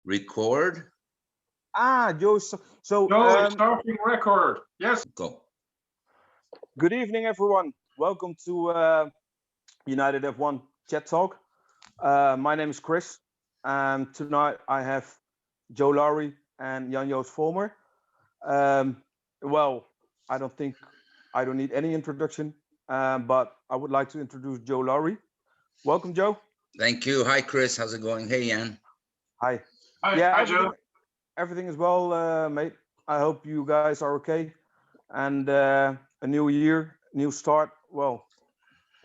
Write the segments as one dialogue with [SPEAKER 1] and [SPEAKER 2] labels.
[SPEAKER 1] Record.
[SPEAKER 2] Joe. So
[SPEAKER 3] No, starting record. Yes.
[SPEAKER 1] Go.
[SPEAKER 2] good evening, everyone. Welcome to United F1 Chat Talk. My name is Chris, and tonight I have Joe Lowry and Jan-Joos Volmer. Well, I don't think I don't need any introduction, but I would like to introduce Joe Lowry. Welcome, Joe.
[SPEAKER 1] Thank you. Hi, Chris. How's it going? Hey, Jan.
[SPEAKER 2] Hi.
[SPEAKER 3] Hi, Joe.
[SPEAKER 2] Everything is well, mate. I hope you guys are okay. And a new year, new start. Well,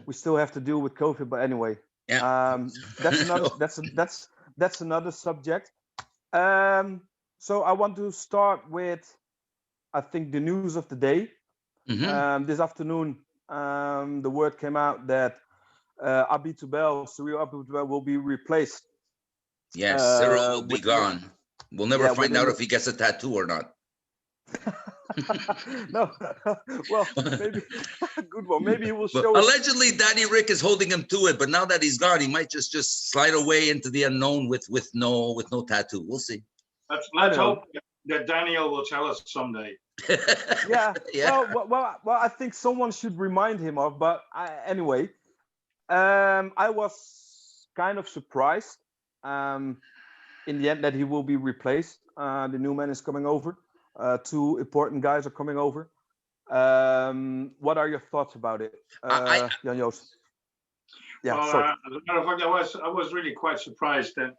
[SPEAKER 2] we still have to deal with COVID, but anyway,
[SPEAKER 1] Yeah.
[SPEAKER 2] that's another that's another subject. Um, so I want to start with, I think, the news of the day. This afternoon, the word came out that Cyril Abiteboul will be replaced.
[SPEAKER 1] Yes, Cyril will be
[SPEAKER 2] with
[SPEAKER 1] gone. We'll never find out if he gets a tattoo or not.
[SPEAKER 2] No, well, maybe good one. Maybe he will
[SPEAKER 1] But
[SPEAKER 2] show us.
[SPEAKER 1] allegedly, Daddy Rick is holding him to it. But now that he's gone, he might just slide away into the unknown with no tattoo. We'll see.
[SPEAKER 3] Let's hope that Daniel will tell us someday.
[SPEAKER 2] Yeah.
[SPEAKER 1] Yeah.
[SPEAKER 2] Well, I think someone should remind him of. But anyway, I was kind of surprised in the end that he will be replaced. The new man is coming over. Two important guys are coming over. What are your thoughts about it, Jan-Joos? Yeah,
[SPEAKER 3] Well,
[SPEAKER 2] sorry.
[SPEAKER 3] as a matter of fact, I was really quite surprised that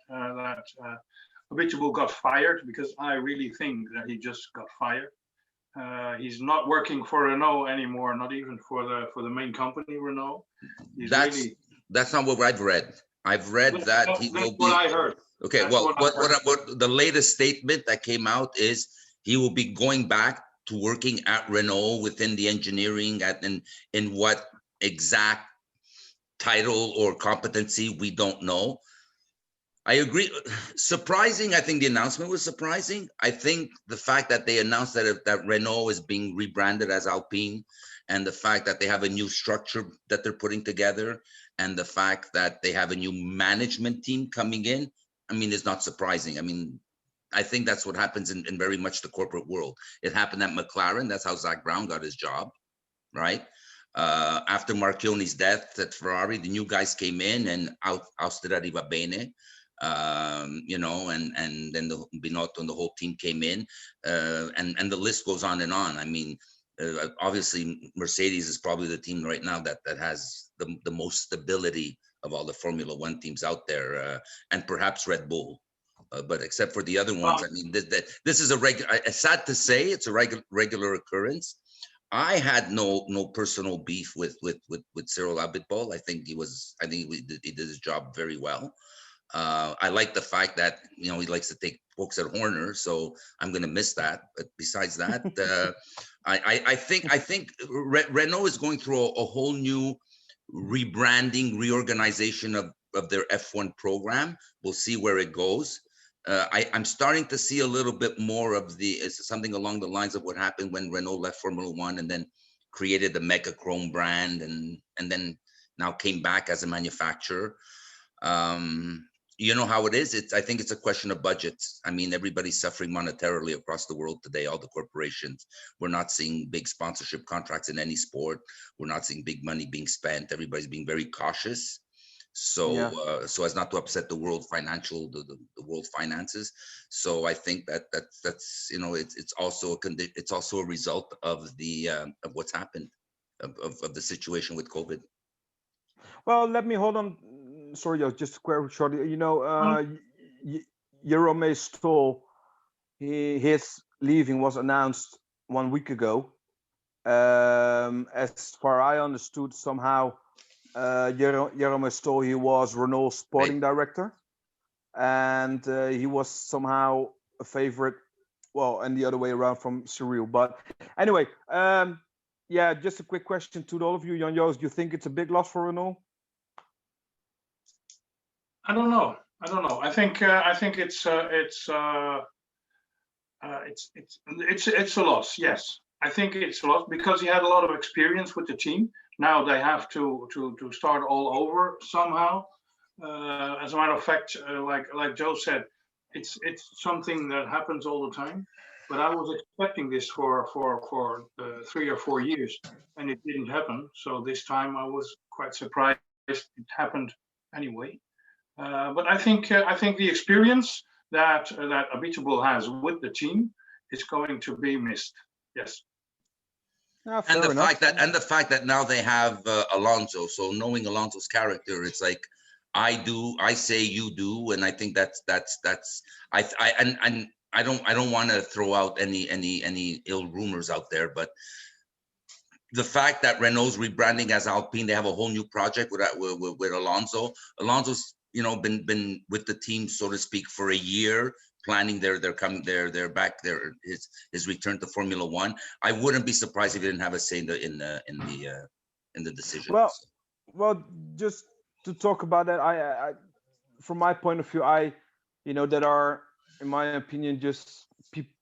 [SPEAKER 3] Abiteboul got fired, because I really think that he just got fired. He's not working for Renault anymore, not even for the main company, Renault.
[SPEAKER 1] That's not what I've read. I've read that he will be.
[SPEAKER 3] What I heard.
[SPEAKER 1] Okay,
[SPEAKER 3] That's
[SPEAKER 1] well,
[SPEAKER 3] what
[SPEAKER 1] what the latest statement that came out is he will be going back to working at Renault within the engineering in what exact title or competency we don't know. I agree. Surprising. I think the announcement was surprising. I think the fact that they announced that Renault is being rebranded as Alpine, and the fact that they have a new structure that they're putting together, and the fact that they have a new management team coming in, I mean, it's not surprising. I mean, I think that's what happens in very much the corporate world. It happened at McLaren. That's how Zak Brown got his job, right? After Marchioni's death at Ferrari, the new guys came in and ousted Arriva Bene, and then the Binotto and the whole team came in, and the list goes on and on. I mean, obviously Mercedes is probably the team right now that has the most stability of all the Formula One teams out there, and perhaps Red Bull. But except for the other ones, I mean, this is a regular. It's sad to say, it's a regular occurrence. I had no personal beef with Cyril Abiteboul. I think he did his job very well. I like the fact that he likes to take pokes at Horner, so I'm going to miss that. But besides that, I think Renault is going through a whole new rebranding, reorganization of their F1 program. We'll see where it goes. I'm starting to see a little bit more of something along the lines of what happened when Renault left Formula One and then created the Mega Chrome brand and then now came back as a manufacturer. You know how it is. I think it's a question of budgets. I mean, everybody's suffering monetarily across the world today, all the corporations. We're not seeing big sponsorship contracts in any sport. We're not seeing big money being spent. Everybody's being very cautious. So so as not to upset the world the world finances. So I think that's it's also a result of the of what's happened of the situation with COVID.
[SPEAKER 2] Well, let me hold on. Sorry, just shortly. Jerome Stoll, his leaving was announced 1 week ago. As far I understood, somehow Jerome Stoll, he was Renault's sporting director, and he was somehow a favorite. Well, and the other way around from Cyril. But anyway, just a quick question to all of you, Jan-Joos. Do you think it's a big loss for Renault?
[SPEAKER 3] I don't know. I think it's a loss. Yes, I think it's a loss because he had a lot of experience with the team. Now they have to start all over somehow. As a matter of fact, like Joe said, it's something that happens all the time. But I was expecting this for 3 or 4 years, and it didn't happen. So this time I was quite surprised it happened anyway. But I think the experience that Abiteboul has with the team is going to be missed. Yes.
[SPEAKER 2] Yeah,
[SPEAKER 1] And
[SPEAKER 2] fair enough.
[SPEAKER 1] the fact that now they have Alonso. So knowing Alonso's character, it's like I do, I say you do, and I think that's and I don't want to throw out any ill rumors out there, but the fact that Renault's rebranding as Alpine, they have a whole new project with Alonso. Alonso's been with the team, so to speak, for a year, planning their his return to Formula One. I wouldn't be surprised if he didn't have a say in the decision.
[SPEAKER 2] Well, just to talk about that, I from my point of view, that are, in my opinion, just people.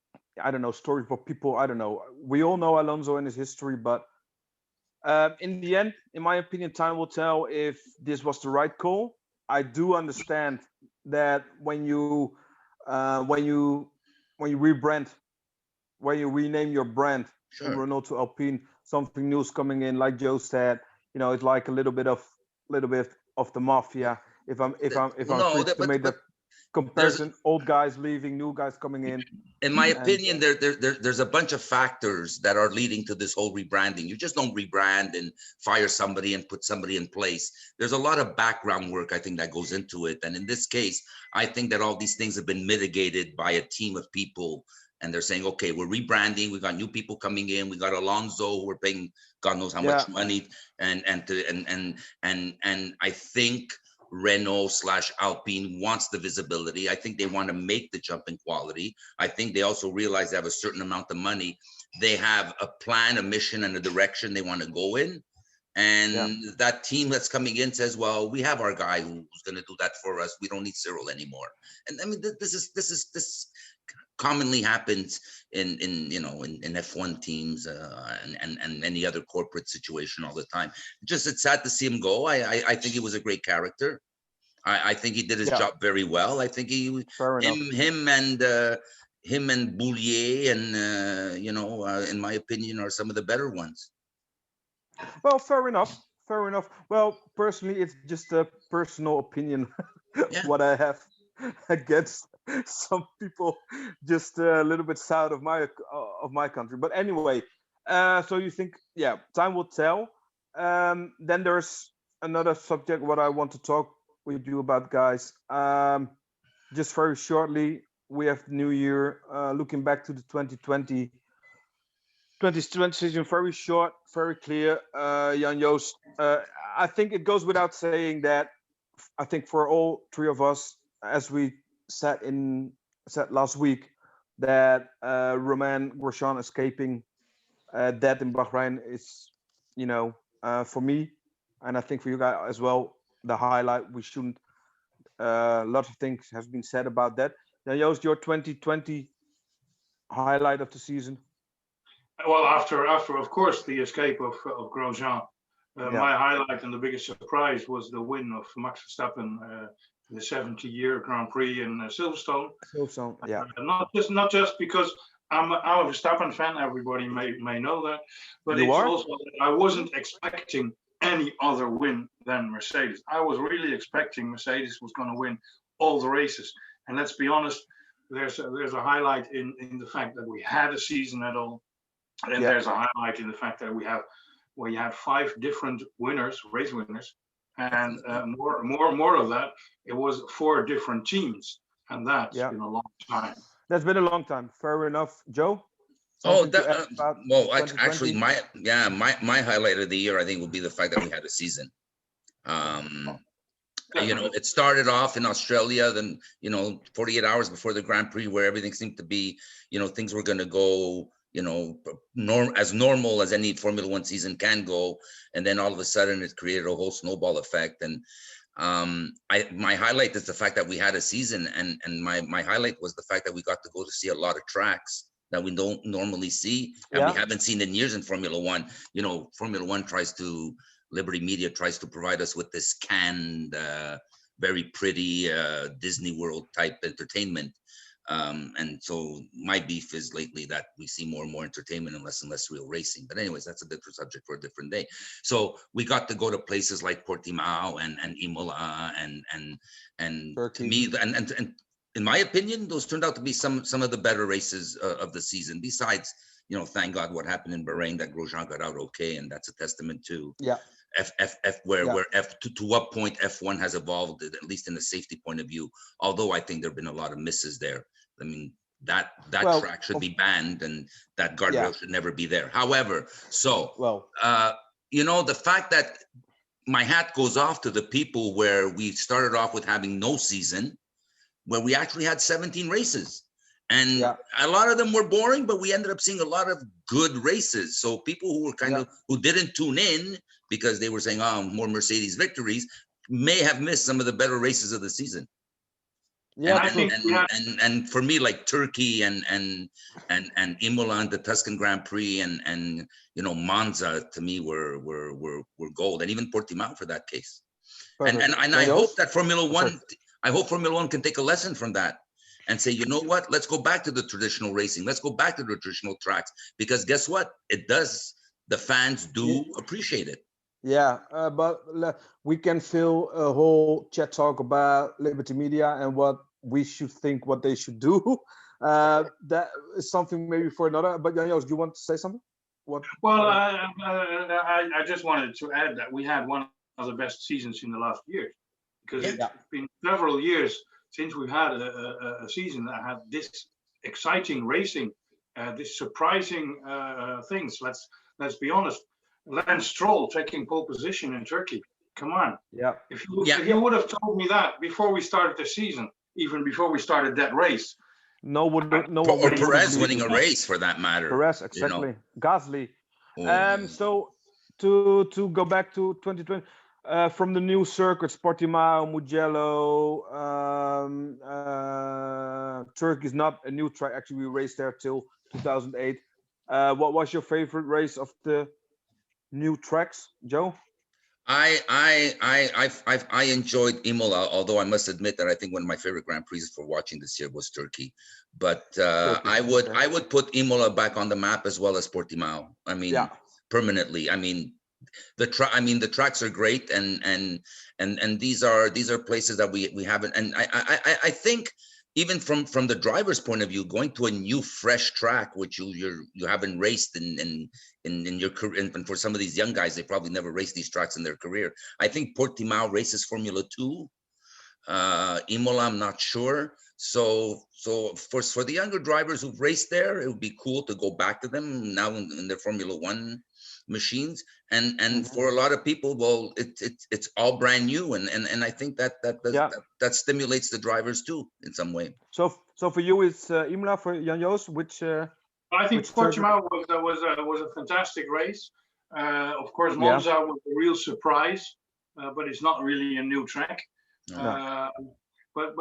[SPEAKER 2] I don't know, stories for people. I don't know. We all know Alonso and his history, but in the end, in my opinion, time will tell if this was the right call. I do understand that when you rebrand, when you rename your brand from Renault to Alpine, something new is coming in. Like Joe said, it's like a little bit of the mafia. If I'm free to make that comparison, old guys leaving, new guys coming in.
[SPEAKER 1] In my opinion, there's a bunch of factors that are leading to this whole rebranding. You just don't rebrand and fire somebody and put somebody in place. There's a lot of background work, I think, that goes into it. And in this case, I think that all these things have been mitigated by a team of people. And they're saying, okay, we're rebranding. We got new people coming in. We got Alonso, who we're paying God knows how much money. And I think Renault/Alpine wants the visibility. I think they want to make the jump in quality. I think they also realize they have a certain amount of money. They have a plan, a mission, and a direction they want to go in. And that team that's coming in says, well, we have our guy who's going to do that for us. We don't need Cyril anymore. And I mean, this commonly happens in F1 teams and any other corporate situation all the time. It's sad to see him go. I think he was a great character. I think he did his job very well. I think him and Boulier and in my opinion, are some of the better ones.
[SPEAKER 2] Well, fair enough. Well, personally, it's just a personal opinion what I have against some people just a little bit south of my country. But anyway, so you think, time will tell. Then there's another subject what I want to talk with you about, guys. Just very shortly, we have the new year. Looking back to the 2020 season, very short, very clear. Jan-Joos, I think it goes without saying that I think for all three of us, as we said last week, that Romain Grosjean escaping death in Bahrain is, for me, and I think for you guys as well, the highlight. We shouldn't. A lot of things have been said about that. Now, Joost, your 2020 highlight of the season.
[SPEAKER 3] Well, after of course the escape of Grosjean, my highlight and the biggest surprise was the win of Max Verstappen, the 70-year Grand Prix in Silverstone. Not just because I'm a Verstappen fan. Everybody may know that, but also I wasn't expecting any other win than Mercedes. I was really expecting Mercedes was going to win all the races. And let's be honest, there's a highlight in the fact that we had a season at all. And there's a highlight in the fact that we had 5 different race winners, and more of that, it was 4 different teams, and that's been a long time.
[SPEAKER 2] That's been a long time. Fair enough, Joe.
[SPEAKER 1] Actually, my highlight of the year, I think, will be the fact that we had a season. It started off in Australia, then 48 hours before the Grand Prix, where everything seemed to be, things were going to go, as normal as any Formula One season can go, and then all of a sudden it created a whole snowball effect. And my highlight is the fact that we had a season, and my highlight was the fact that we got to go to see a lot of tracks that we don't normally see, and we haven't seen in years in Formula One. Formula One Liberty Media tries to provide us with this canned, very pretty Disney World type entertainment. And so my beef is lately that we see more and more entertainment and less real racing. But anyways, that's a different subject for a different day. So we got to go to places like Portimao and Imola and to
[SPEAKER 2] Turkey.
[SPEAKER 1] me, and in my opinion, those turned out to be some of the better races of the season. Besides, thank God what happened in Bahrain, that Grosjean got out okay, and that's a testament to
[SPEAKER 2] Yeah.
[SPEAKER 1] where to what point F1 has evolved, at least in the safety point of view. Although I think there have been a lot of misses there. I mean, that
[SPEAKER 2] Well,
[SPEAKER 1] track should be banned, and that guardrail
[SPEAKER 2] Yeah.
[SPEAKER 1] should never be there. However, so
[SPEAKER 2] Well,
[SPEAKER 1] the fact that my hat goes off to the people where we started off with having no season, where we actually had 17 races. And
[SPEAKER 2] Yeah.
[SPEAKER 1] a lot of them were boring, but we ended up seeing a lot of good races. So people who were who didn't tune in because they were saying, oh, more Mercedes victories, may have missed some of the better races of the season.
[SPEAKER 2] yeah,
[SPEAKER 3] I think we had-
[SPEAKER 1] and for me, like Turkey and Imola and the Tuscan Grand Prix and Monza, to me were gold, and even Portimao for that case.
[SPEAKER 2] perfect.
[SPEAKER 1] And I
[SPEAKER 2] Jan
[SPEAKER 1] hope
[SPEAKER 2] Joost?
[SPEAKER 1] that Formula
[SPEAKER 2] sorry.
[SPEAKER 1] One, I hope Formula One can take a lesson from that and say, you know what, let's go back to the traditional racing. Let's go back to the traditional tracks, because guess what? It does. The fans do appreciate it.
[SPEAKER 2] Yeah, but we can fill a whole chat talk about Liberty Media and what we should think, what they should do. That is something maybe for another. But Jan Joost, do you want to say something? What?
[SPEAKER 3] Well, I just wanted to add that we had one of the best seasons in the last years, because
[SPEAKER 1] Yeah.
[SPEAKER 3] it's been several years since we've had a season that had this exciting racing, this surprising things. Let's be honest. Lance Stroll taking pole position in Turkey. Come on.
[SPEAKER 2] Yeah.
[SPEAKER 3] If you would have told me that before we started the season, even before we started that race.
[SPEAKER 2] No one
[SPEAKER 1] Or
[SPEAKER 2] would
[SPEAKER 1] Perez
[SPEAKER 2] believe
[SPEAKER 1] winning a
[SPEAKER 2] that.
[SPEAKER 1] race, for that matter.
[SPEAKER 2] Perez, exactly. Gasly.
[SPEAKER 1] Oh.
[SPEAKER 2] So to go back to 2020, from the new circuits, Portimao, Mugello, Turkey is not a new track. Actually, we raced there till 2008. What was your favorite race of the new tracks, Joe?
[SPEAKER 1] I enjoyed Imola, although I must admit that I think one of my favorite Grand Prix for watching this year was Turkey. But I would put Imola back on the map, as well as Portimao. I mean, permanently. I mean, the tracks are great, and these are places that we haven't. And I think even from the driver's point of view, going to a new fresh track, which you haven't raced in your career, and for some of these young guys, they probably never raced these tracks in their career. I think Portimao races Formula 2. Imola, I'm not sure. So for the younger drivers who've raced there, it would be cool to go back to them now in their Formula 1 machines. And for a lot of people, well, it's all brand new, and I think that stimulates the drivers too in some way.
[SPEAKER 2] So for you, it's Imola. For Jan Joost, which
[SPEAKER 3] I think Portimao was a fantastic race. Of course, Monza was a real surprise, but it's not really a new track. But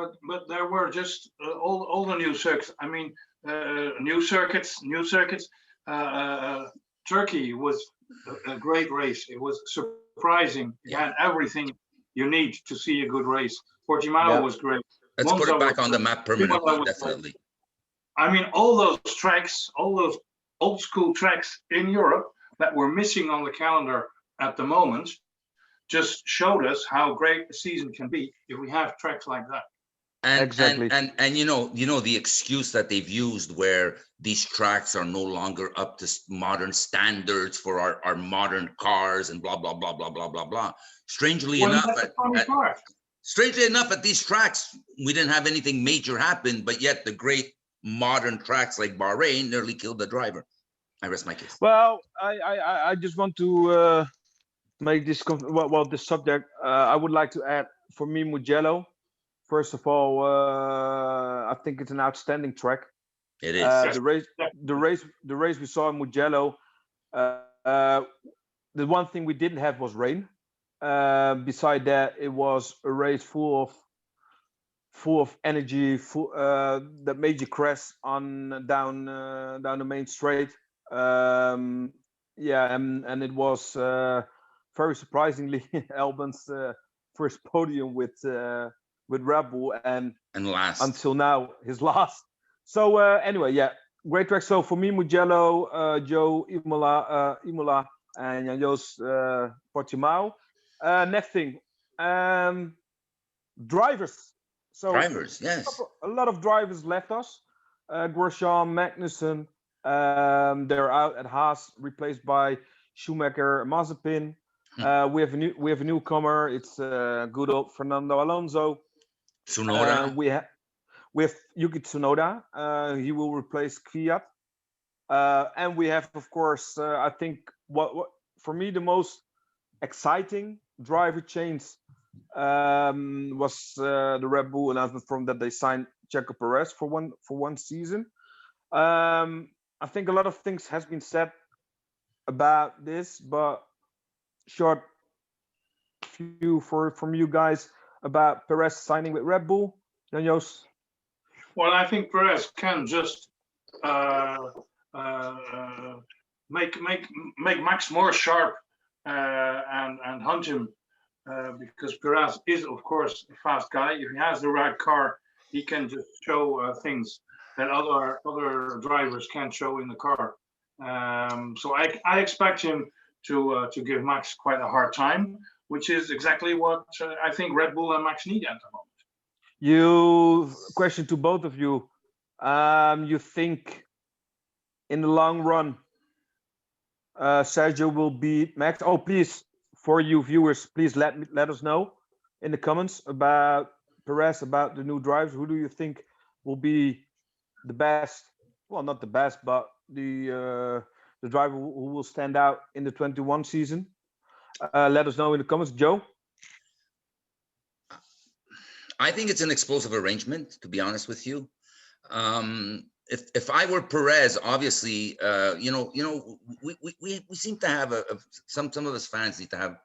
[SPEAKER 3] there were just all the new circuits. I mean, new circuits. Turkey was a great race. It was surprising. It had everything you need to see a good race. Portimao was great.
[SPEAKER 1] Let's put it back on the map permanently, definitely.
[SPEAKER 3] I mean, all those tracks, all those old school tracks in Europe that were missing on the calendar at the moment, just showed us how great a season can be if we have tracks like that.
[SPEAKER 1] And
[SPEAKER 2] exactly.
[SPEAKER 1] And you know the excuse that they've used, where these tracks are no longer up to modern standards for our modern cars and blah blah blah blah blah blah blah. Strangely enough, at these tracks, we didn't have anything major happen, but yet the great modern tracks like Bahrain nearly killed the driver. I rest my case.
[SPEAKER 2] Well, I just want to make this this subject. I would like to add, for me, Mugello. First of all, I think it's an outstanding track.
[SPEAKER 1] It is.
[SPEAKER 2] The race we saw in Mugello. The one thing we didn't have was rain. Beside that, it was a race full of energy, that made you crash down the main straight. And it was very surprisingly Albon's first podium with Red Bull, and
[SPEAKER 1] last
[SPEAKER 2] until now his last. So anyway, yeah, great track. So for me, Mugello, Joe, Imola, and Jan-Joos Portimao. Next thing, um, drivers. So
[SPEAKER 1] Drivers, yes.
[SPEAKER 2] a lot of drivers left us. Grosjean, Magnussen, they're out at Haas, replaced by Schumacher, Mazepin. We have a newcomer. It's good old Fernando Alonso.
[SPEAKER 1] Tsunoda.
[SPEAKER 2] We have Yuki Tsunoda. He will replace Kvyat. And we have, of course, I think what for me the most exciting driver change was the Red Bull announcement from that they signed Checo Perez for one season. I think a lot of things has been said about this, but short few from you guys about Perez signing with Red Bull. Jan-Joos?
[SPEAKER 3] Well, I think Perez can just make Max more sharp and hunt him because Perez is, of course, a fast guy. If he has the right car, he can just show things that other drivers can't show in the car. So I expect him to give Max quite a hard time, which is exactly what I think Red Bull and Max need at the moment.
[SPEAKER 2] Question to both of you. You think in the long run, Sergio will beat Max? Oh, please, for you viewers, please let us know in the comments about Perez, about the new drivers. Who do you think will be the best? Well, not the best, but the driver who will stand out in the 21 season. Let us know in the comments. Joe?
[SPEAKER 1] I think it's an explosive arrangement, to be honest with you. If I were Perez, obviously, we seem to have some of us fans need to have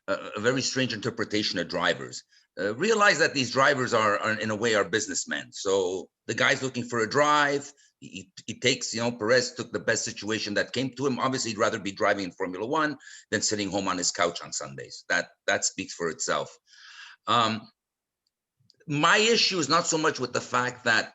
[SPEAKER 1] a very strange interpretation of drivers. Realize that these drivers are in a way are businessmen. So the guy's looking for a drive. He takes, Perez took the best situation that came to him. Obviously, he'd rather be driving in Formula One than sitting home on his couch on Sundays. That speaks for itself. My issue is not so much with the fact that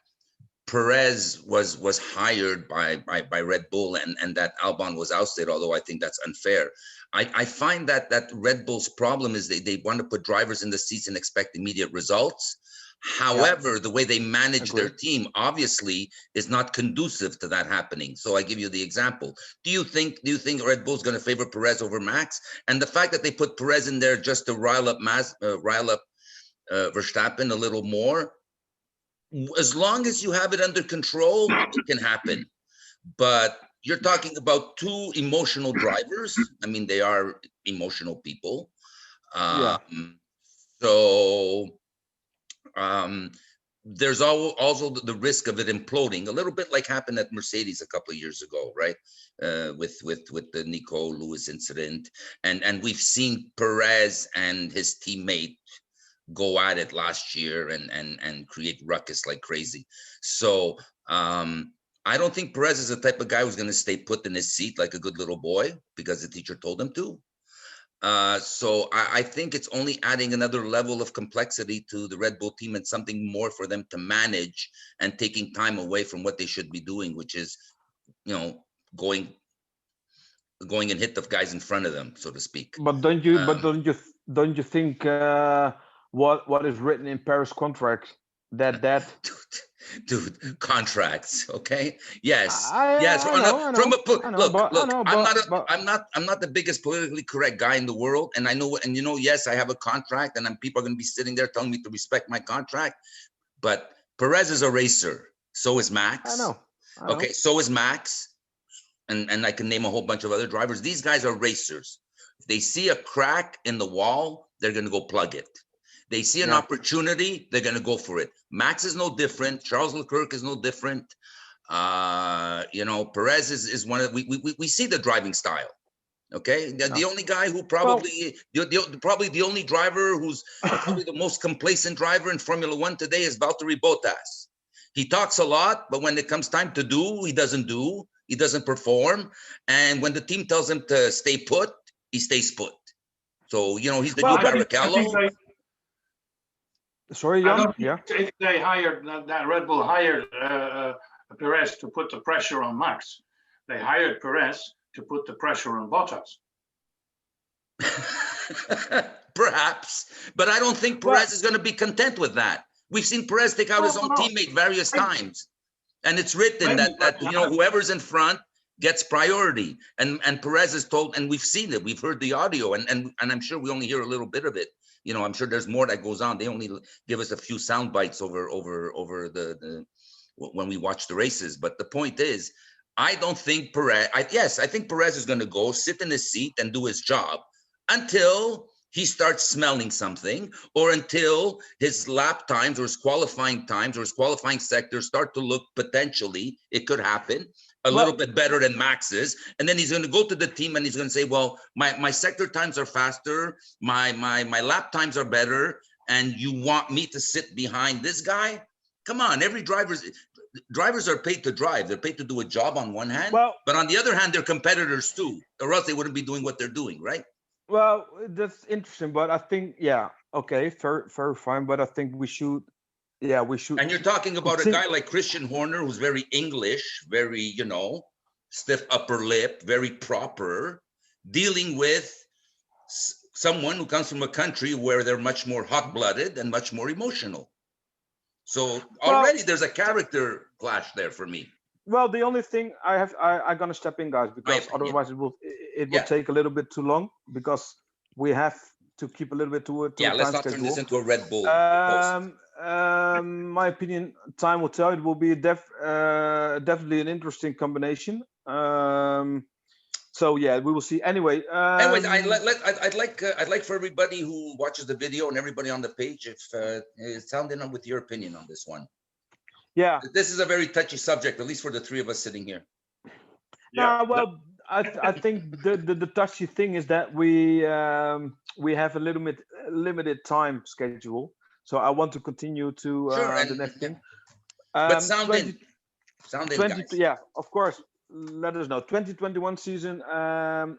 [SPEAKER 1] Perez was hired by Red Bull and that Albon was ousted, although I think that's unfair. I find that Red Bull's problem is they want to put drivers in the seats and expect immediate results. However, the way they manage their team obviously is not conducive to that happening. So I give you the example. Do you think Red Bull's going to favor Perez over Max? And the fact that they put Perez in there just to rile up Verstappen a little more, as long as you have it under control, it can happen. But you're talking about two emotional drivers. I mean, they are emotional people. So there's also the risk of it imploding, a little bit like happened at Mercedes a couple of years ago, right? With the Nico Lewis incident, and we've seen Perez and his teammate go at it last year and create ruckus like crazy. So I don't think Perez is the type of guy who's going to stay put in his seat like a good little boy because the teacher told him to. So I think it's only adding another level of complexity to the Red Bull team and something more for them to manage and taking time away from what they should be doing, which is, going and hit the guys in front of them, so to speak.
[SPEAKER 2] But don't you think what is written in Paris contract that
[SPEAKER 1] dude, contracts, okay? Yes.
[SPEAKER 2] I'm
[SPEAKER 1] not the biggest politically correct guy in the world, and I know, and yes, I have a contract, and people are going to be sitting there telling me to respect my contract. But Perez is a racer, so is Max.
[SPEAKER 2] I know.
[SPEAKER 1] Okay, so is Max, and I can name a whole bunch of other drivers. These guys are racers. If they see a crack in the wall, they're going to go plug it. They see an opportunity, they're going to go for it. Max is no different. Charles Leclerc is no different. Perez is one of, we see the driving style. Okay, the only guy who probably the only driver who's probably the most complacent driver in Formula One today is Valtteri Bottas. He talks a lot, but when it comes time to do, he doesn't do. He doesn't perform. And when the team tells him to stay put, he stays put. So he's the new Barrichello.
[SPEAKER 2] Sorry, Jan.
[SPEAKER 3] If they hired that Red Bull hired Perez to put the pressure on Max. They hired Perez to put the pressure on Bottas.
[SPEAKER 1] Perhaps, but I don't think Perez is going to be content with that. We've seen Perez take out his own teammate various times, and it's written that you know, whoever's in front gets priority. And Perez is told, and we've seen it, we've heard the audio, and I'm sure we only hear a little bit of it. You know, I'm sure there's more that goes on. They only give us a few sound bites over the when we watch the races. But the point is, I don't think Perez. I think Perez is going to go sit in his seat and do his job until he starts smelling something, or until his lap times or his qualifying times or his qualifying sectors start to look, potentially, it could happen, a little bit better than Max's. And then he's going to go to the team and he's going to say, well, my sector times are faster, my lap times are better, and you want me to sit behind this guy? Come on, drivers are paid to drive. They're paid to do a job on one hand, but on the other hand, they're competitors too, or else they wouldn't be doing what they're doing, right?
[SPEAKER 2] Well, that's interesting, but I think, yeah, okay, fair, fine, but I think we should. And
[SPEAKER 1] you're talking about a guy like Christian Horner, who's very English, very, you know, stiff upper lip, very proper, dealing with someone who comes from a country where they're much more hot-blooded and much more emotional. So already there's a character clash there for me.
[SPEAKER 2] Well, the only thing I'm gonna step in, guys, because otherwise it will take a little bit too long, because we have to keep a little bit to
[SPEAKER 1] yeah, let's not turn this into a Red Bull
[SPEAKER 2] post. My opinion, time will tell. It will be definitely an interesting combination. So yeah, we will see. Anyway,
[SPEAKER 1] I'd like for everybody who watches the video and everybody on the page, if sound in with your opinion on this one.
[SPEAKER 2] Yeah,
[SPEAKER 1] this is a very touchy subject, at least for the three of us sitting here.
[SPEAKER 2] Yeah, well, I think the touchy thing is that we have a little bit limited time schedule, so I want to continue to the next thing.
[SPEAKER 1] But sound in, guys.
[SPEAKER 2] Yeah, of course. Let us know. 2021 season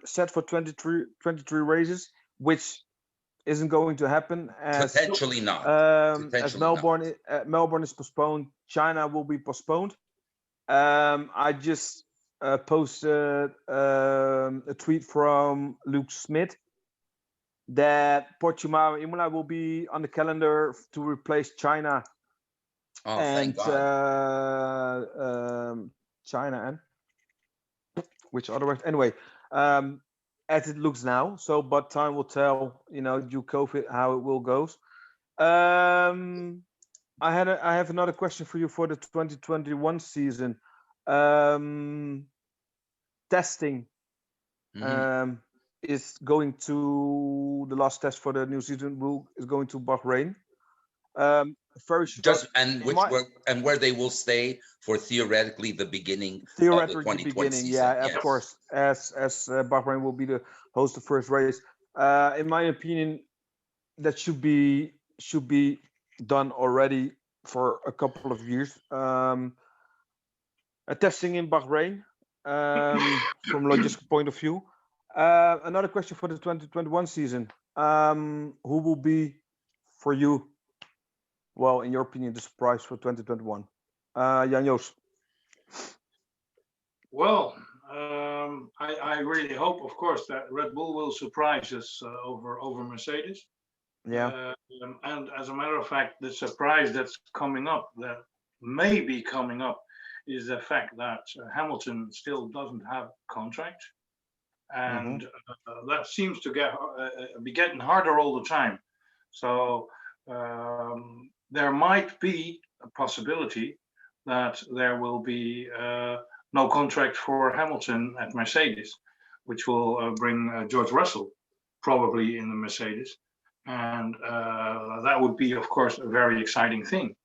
[SPEAKER 2] set for 23 races, which isn't going to happen.
[SPEAKER 1] Potentially not.
[SPEAKER 2] As Melbourne is postponed, China will be postponed. I just posted a tweet from Luke Smith that Portimao Imola will be on the calendar to replace China.
[SPEAKER 1] Thank God.
[SPEAKER 2] China and which other words? Anyway, as it looks now. So, but time will tell. You know, due COVID, how it will go. I have another question for you for the 2021 season. Testing is going to the last test for the new season is going to Bahrain. First,
[SPEAKER 1] where they will stay for theoretically the beginning.
[SPEAKER 2] Theoretically, the 2020 season. Yeah, of course, as Bahrain will be the host of first race. In my opinion, that should be done already for a couple of years. Testing in Bahrain from logistical point of view. Another question for the 2021 season. Who will be for you? Well, in your opinion, the surprise for 2021, Jan-Joos.
[SPEAKER 3] Well, I really hope, of course, that Red Bull will surprise us over Mercedes.
[SPEAKER 2] Yeah.
[SPEAKER 3] And as a matter of fact, the surprise that's coming up, that may be coming up, is the fact that Hamilton still doesn't have a contract, and that seems to be getting harder all the time. So. There might be a possibility that there will be no contract for Hamilton at Mercedes, which will bring George Russell probably in the Mercedes. And that would be, of course, a very exciting thing.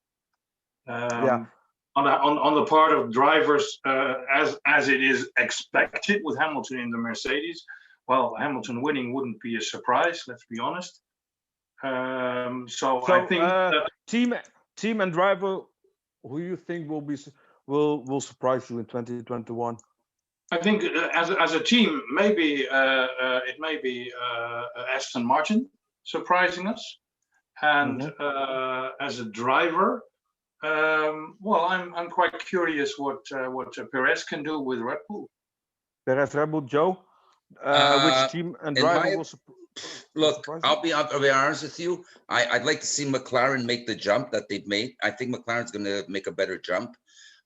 [SPEAKER 3] On the part of drivers, as it is expected with Hamilton in the Mercedes, well, Hamilton winning wouldn't be a surprise, let's be honest. So I think that
[SPEAKER 2] team and driver, who you think will surprise you in 2021?
[SPEAKER 3] I think as a team, maybe it may be Aston Martin surprising us, and as a driver, Well, I'm quite curious what Perez can do with Red Bull.
[SPEAKER 2] Perez, Red Bull, Joe. Which team and
[SPEAKER 1] in
[SPEAKER 2] driver
[SPEAKER 1] my-
[SPEAKER 2] will
[SPEAKER 1] Look,
[SPEAKER 2] surprise you?
[SPEAKER 1] I'll be honest with you. I'd like to see McLaren make the jump that they've made. I think McLaren's going to make a better jump.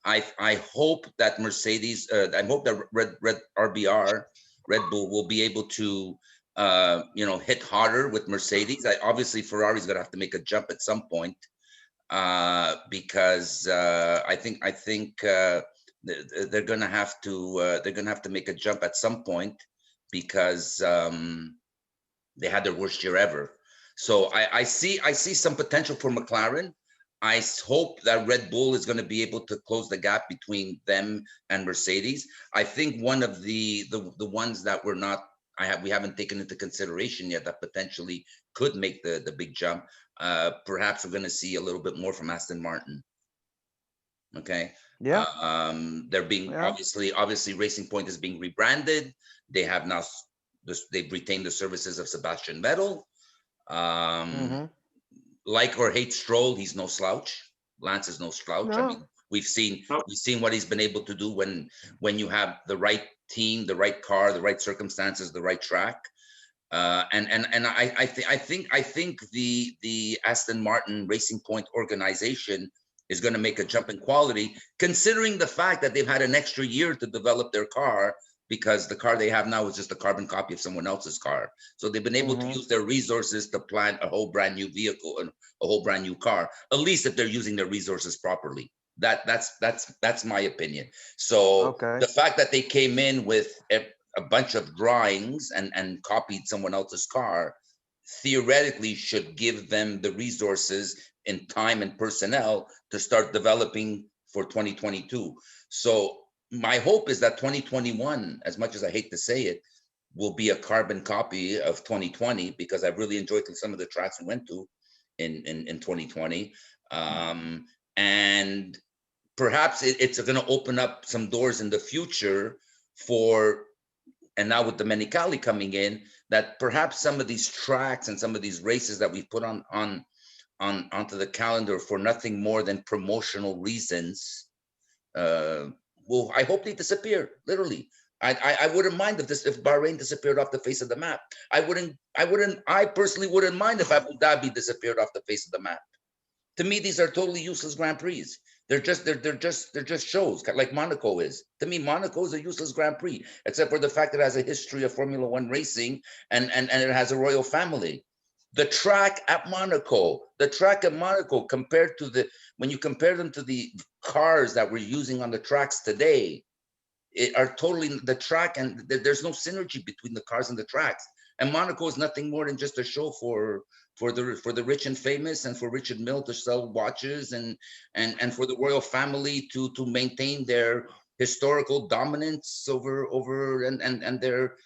[SPEAKER 1] I hope that Mercedes, I hope that Red Bull will be able to, hit harder with Mercedes. Obviously Ferrari's going to have to make a jump at some point, because I think they're going to have to make a jump at some point, because they had their worst year ever. So I see some potential for McLaren. I hope that Red Bull is going to be able to close the gap between them and Mercedes. I think one of the ones that we haven't taken into consideration yet that potentially could make the big jump. Perhaps we're going to see a little bit more from Aston Martin. Okay.
[SPEAKER 2] Yeah.
[SPEAKER 1] They're being obviously Racing Point is being rebranded. They have now they've retained the services of Sebastian Vettel. Like or hate Stroll, he's no slouch. Lance is no slouch.
[SPEAKER 2] No.
[SPEAKER 1] I mean, we've seen what he's been able to do when you have the right team, the right car, the right circumstances, the right track. I think the Aston Martin Racing Point organization is going to make a jump in quality, considering the fact that they've had an extra year to develop their car, because the car they have now is just a carbon copy of someone else's car. So they've been able to use their resources to plan a whole brand new vehicle and a whole brand new car, at least if they're using their resources properly. That's my opinion. So the fact that they came in with a bunch of drawings and copied someone else's car theoretically should give them the resources in time and personnel to start developing for 2022. So my hope is that 2021, as much as I hate to say it, will be a carbon copy of 2020, because I really enjoyed some of the tracks we went to in 2020. And perhaps it's going to open up some doors in the future for, and now with the Domenicali coming in, that perhaps some of these tracks and some of these races that we've put onto the calendar for nothing more than promotional reasons, well, I hope they disappear, literally. I wouldn't mind if Bahrain disappeared off the face of the map. I personally wouldn't mind if Abu Dhabi disappeared off the face of the map. To me, these are totally useless Grand Prix. They're just shows, like Monaco is. To me, Monaco is a useless Grand Prix, except for the fact that it has a history of Formula One racing and it has a royal family. The track at Monaco, compared to when you compare them to the cars that we're using on the tracks today, are totally the track, and there's no synergy between the cars and the tracks. And Monaco is nothing more than just a show for the rich and famous, and for Richard Mille to sell watches, and for the royal family to maintain their historical dominance over and their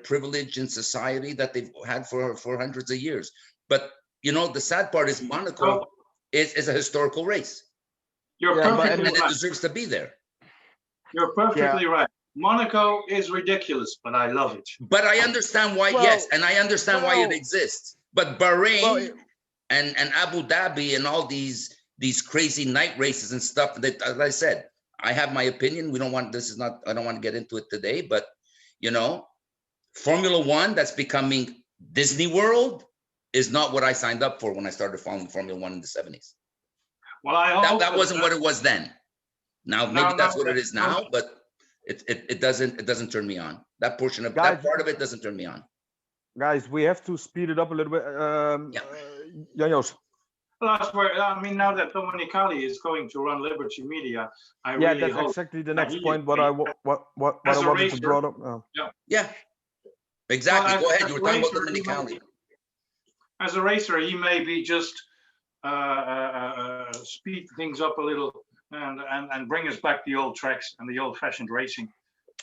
[SPEAKER 1] privilege in society that they've had for hundreds of years. But the sad part is Monaco is a historical race.
[SPEAKER 3] You're perfectly
[SPEAKER 1] and it
[SPEAKER 3] right.
[SPEAKER 1] deserves to be there.
[SPEAKER 3] You're perfectly right. Monaco is ridiculous, but I love it.
[SPEAKER 1] But I understand why, and I understand why it exists. But Bahrain and Abu Dhabi and all these crazy night races and stuff, that, as I said, I have my opinion. I don't want to get into it today, but Formula One that's becoming Disney World is not what I signed up for when I started following Formula One in the 70s.
[SPEAKER 3] Well, I hope
[SPEAKER 1] that wasn't what it was then. Now maybe that's what it is now, but it doesn't turn me on. That portion of that part of it doesn't turn me on.
[SPEAKER 2] Guys, we have to speed it up a little bit. Jan-Joos.
[SPEAKER 3] Well, that's where, I mean, now that Domenicali is going to run Liberty Media, I really
[SPEAKER 2] that's
[SPEAKER 3] hope
[SPEAKER 2] exactly the next point. What I wanted to brought up.
[SPEAKER 1] Yeah, exactly. Go ahead. You were talking about Domenicali.
[SPEAKER 3] As a racer, he may be just speed things up a little and bring us back the old tracks and the old-fashioned racing.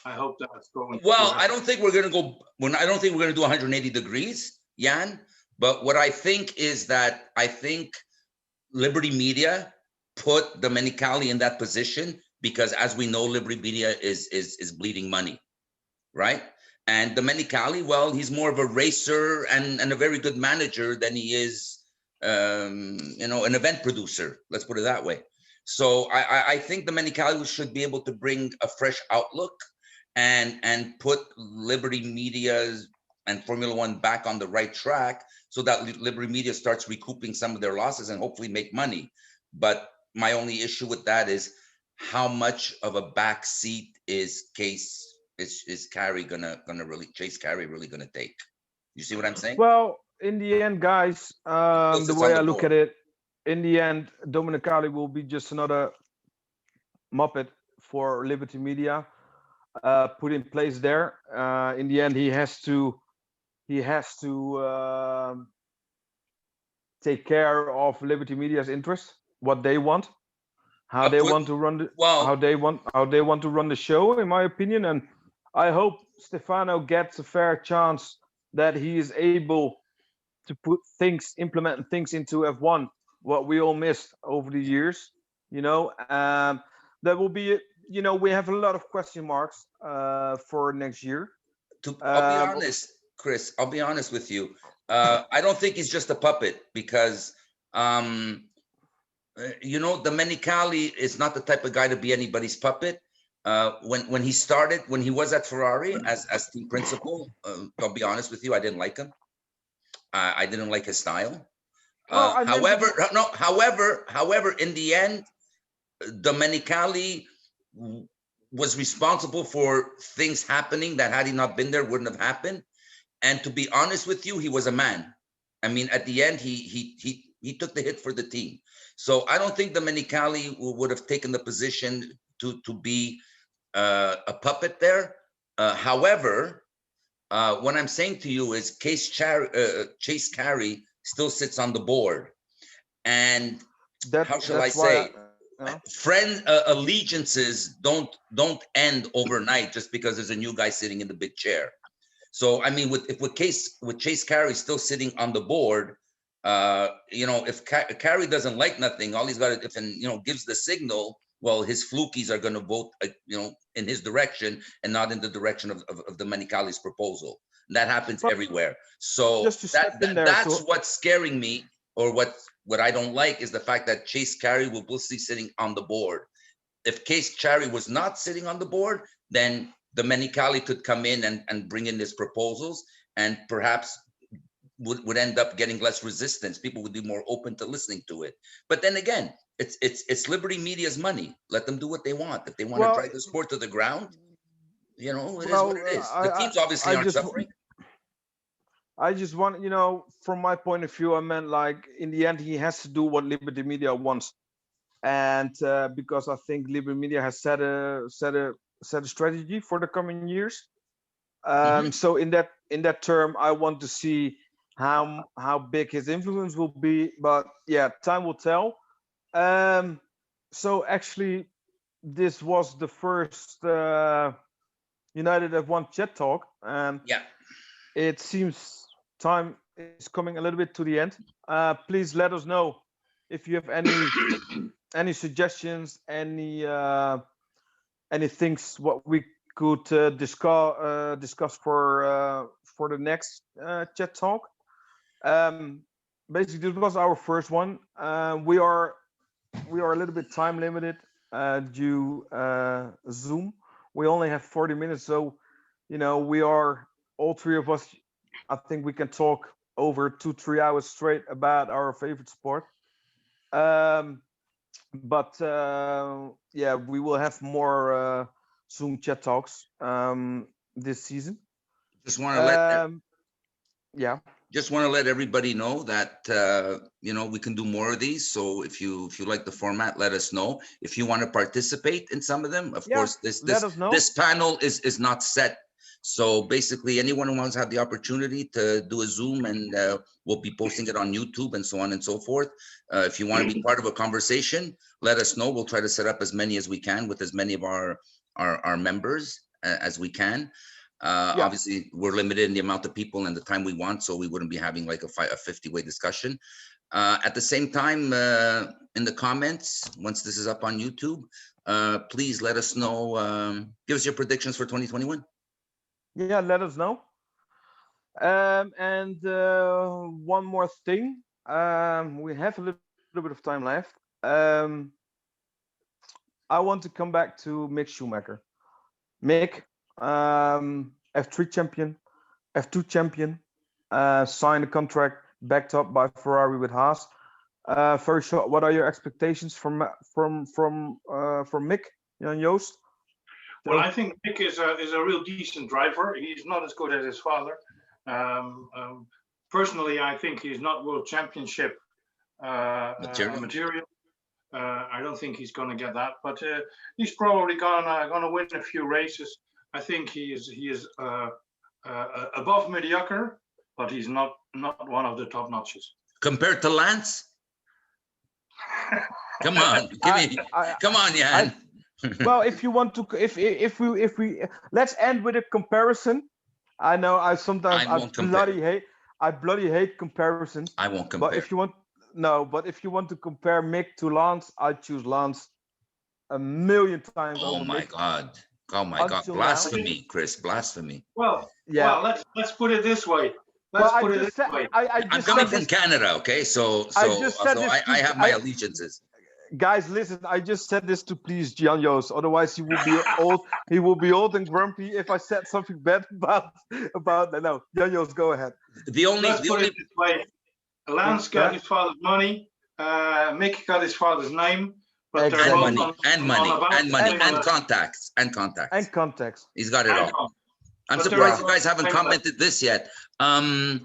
[SPEAKER 3] I hope that's going.
[SPEAKER 1] Well, I don't think we're going to go. I don't think we're going to do 180 degrees, Jan. But what I think is that I think Liberty Media put Domenicali in that position because, as we know, Liberty Media is bleeding money, right? And Domenicali, well, he's more of a racer and a very good manager than he is, an event producer. Let's put it that way. So I think the Menicali should be able to bring a fresh outlook and put Liberty Media's and Formula One back on the right track, so that Liberty Media starts recouping some of their losses and hopefully make money. But my only issue with that is how much of a back seat is Carey gonna really Chase Carey really gonna take? You see what I'm saying?
[SPEAKER 2] Well, in the end, guys,
[SPEAKER 1] Still
[SPEAKER 2] the
[SPEAKER 1] sits
[SPEAKER 2] way
[SPEAKER 1] on
[SPEAKER 2] I
[SPEAKER 1] the
[SPEAKER 2] look
[SPEAKER 1] board.
[SPEAKER 2] at it, in the end, Dominicali will be just another Muppet for Liberty Media, put in place there. In the end, he has to take care of Liberty Media's interests, what they want, how
[SPEAKER 1] Of
[SPEAKER 2] they
[SPEAKER 1] course.
[SPEAKER 2] want to run the,
[SPEAKER 1] Well,
[SPEAKER 2] how they want to run the show, in my opinion. And I hope Stefano gets a fair chance that he is able to implement things into F1, what we all missed over the years. You know, that will be, we have a lot of question marks for next year.
[SPEAKER 1] I'll be
[SPEAKER 2] Um,
[SPEAKER 1] honest, Chris. I'll be honest with you. I don't think he's just a puppet because, the Menicali is not the type of guy to be anybody's puppet. When he started, when he was at Ferrari as team principal, I'll be honest with you, I didn't like him. I didn't like his style.
[SPEAKER 2] well, I mentioned
[SPEAKER 1] However, in the end, Domenicali was responsible for things happening that had he not been there wouldn't have happened. And to be honest with you, he was a man. I mean, at the end, he took the hit for the team. So I don't think Domenicali would have taken the position to be a puppet there. However, what I'm saying to you is Chase Carey still sits on the board. And how shall I
[SPEAKER 2] that's why
[SPEAKER 1] say? Allegiances don't end overnight just because there's a new guy sitting in the big chair. So I mean, with Chase Carey still sitting on the board, if Carey doesn't like nothing, all he's got to gives the signal. Well, his flukies are going to vote, in his direction and not in the direction of the Menicali's proposal. And that happens
[SPEAKER 2] but
[SPEAKER 1] everywhere. So
[SPEAKER 2] just to step in there,
[SPEAKER 1] that's
[SPEAKER 2] so
[SPEAKER 1] what's scaring me, or what I don't like is the fact that Chase Carey will be sitting on the board. If Chase Carey was not sitting on the board, then the Menicali could come in and bring in his proposals, and perhaps would end up getting less resistance. People would be more open to listening to it. But then again, it's Liberty Media's money. Let them do what they want. If they want to
[SPEAKER 2] well,
[SPEAKER 1] drive the sport to the ground, it is what
[SPEAKER 2] well,
[SPEAKER 1] it is. The teams obviously aren't suffering.
[SPEAKER 2] I just want, from my point of view, I meant like in the end, he has to do what Liberty Media wants, and because I think Liberty Media has set a strategy for the coming years. So in that term, I want to see how big his influence will be. But yeah, time will tell. So actually, this was the first United F1 chat talk.
[SPEAKER 1] Yeah.
[SPEAKER 2] It seems time is coming a little bit to the end. Please let us know if you have any suggestions, any things what we could discuss for the next chat talk. Basically, this was our first one. We are a little bit time limited due Zoom. We only have 40 minutes, so we are all three of us. I think we can talk over 2-3 hours straight about our favorite sport. But yeah, we will have more Zoom chat talks this season.
[SPEAKER 1] Just want to let
[SPEAKER 2] yeah.
[SPEAKER 1] Just want to let everybody know that we can do more of these. So if you like the format, let us know. If you want to participate in some of them, of course,
[SPEAKER 2] let us know.
[SPEAKER 1] This panel is not set. So basically, anyone who wants to have the opportunity to do a Zoom, and we'll be posting it on YouTube and so on and so forth. If you want to be part of a conversation, let us know. We'll try to set up as many as we can with as many of our members as we can. Obviously, we're limited in the amount of people and the time we want, so we wouldn't be having like a 50-way discussion. At the same time, in the comments, once this is up on YouTube, please let us know. Give us your predictions for 2021.
[SPEAKER 2] Yeah, let us know. And one more thing, we have a little bit of time left. I want to come back to Mick Schumacher. Mick, F3 champion, F2 champion, signed a contract backed up by Ferrari with Haas. Very short. What are your expectations from Mick, Jan Joost?
[SPEAKER 3] Well, I think Mick is a real decent driver. He's not as good as his father. Personally, I think he's not world championship material. I don't think he's going to get that, but he's probably gonna win a few races. I think he is above mediocre, but he's not one of the top notches.
[SPEAKER 1] Compared to Lance? Come on, come on, Jan.
[SPEAKER 2] Well, if you want to, if we let's end with a comparison. I know I bloody hate comparisons.
[SPEAKER 1] I won't compare.
[SPEAKER 2] But if you want to compare Mick to Lance, I'd choose Lance a million times.
[SPEAKER 1] Oh
[SPEAKER 2] over
[SPEAKER 1] my
[SPEAKER 2] Mick.
[SPEAKER 1] God! Oh my God! Blasphemy, Chris! Blasphemy.
[SPEAKER 3] Well,
[SPEAKER 2] yeah.
[SPEAKER 3] Well, let's put it this way.
[SPEAKER 1] I'm coming from Canada, okay? So I have my allegiances.
[SPEAKER 2] Guys, listen, I just said this to please Jan Joost. Otherwise, he will be old. He will be old and grumpy if I said something bad about. No, Jan Joost, go ahead.
[SPEAKER 3] Let's put it this way. Lance got his father's money. Mick got his father's name. But they're both
[SPEAKER 1] and contacts. He's got it all. I'm surprised you guys haven't commented this yet. Okay,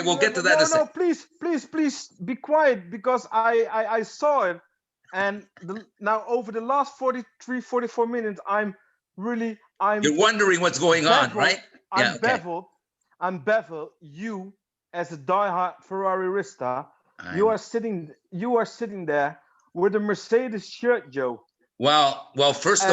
[SPEAKER 1] we'll get to that.
[SPEAKER 2] No, please be quiet, because I saw it, and now over the last 44 minutes, you're
[SPEAKER 1] wondering what's going on, right?
[SPEAKER 2] I'm baffled. You, as a diehard Ferrarista, you are sitting there with a Mercedes shirt, Joe.
[SPEAKER 1] Well, first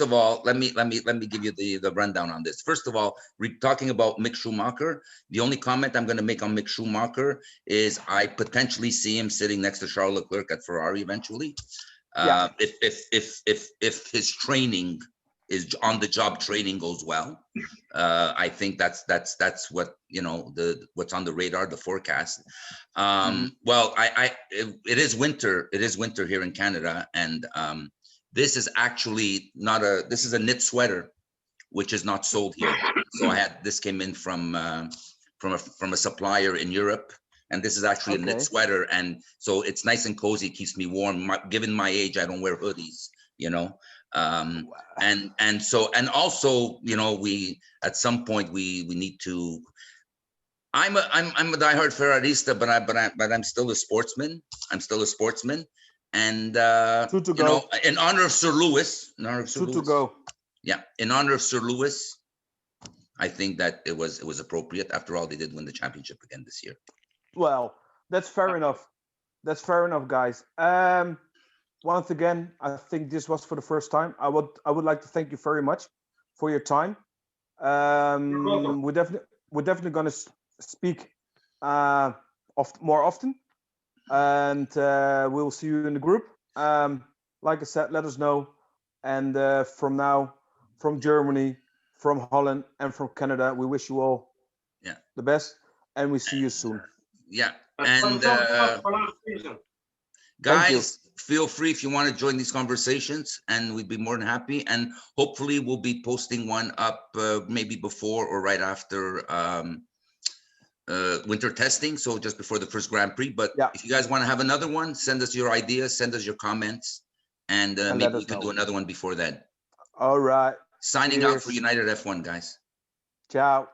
[SPEAKER 1] of all, let me give you the rundown on this. First of all, we're talking about Mick Schumacher. The only comment I'm going to make on Mick Schumacher is I potentially see him sitting next to Charles Leclerc at Ferrari eventually. If his training is on the job training goes well, I think that's what what's on the radar, the forecast. Well, it is winter. It is winter here in Canada, and this is actually this is a knit sweater, which is not sold here. So this came in from a supplier in Europe, and this is actually a knit sweater, and so it's nice and cozy, keeps me warm. Given my age, I don't wear hoodies, and also, we at some point we need to. I'm a diehard Ferrarista, but I'm still a sportsman. And in honor of Sir Lewis, yeah, in honor of Sir Lewis, I think that it was appropriate. After all, they did win the championship again this year.
[SPEAKER 2] Well, that's fair enough. Guys. Once again, I think this was for the first time. I would like to thank you very much for your time.
[SPEAKER 3] You're welcome.
[SPEAKER 2] We're definitely going to speak more often. And we'll see you in the group. Like I said, let us know. And from now, from Germany, from Holland, and from Canada, we wish you all the best, and we see you soon.
[SPEAKER 1] Yeah, and guys, feel free if you want to join these conversations, and we'd be more than happy. And hopefully, we'll be posting one up maybe before or right after winter testing, so just before the first Grand Prix. But if you guys want to have another one, send us your ideas, send us your comments, and maybe we can do another one before then.
[SPEAKER 2] All right.
[SPEAKER 1] Signing out for United F1, guys.
[SPEAKER 2] Ciao.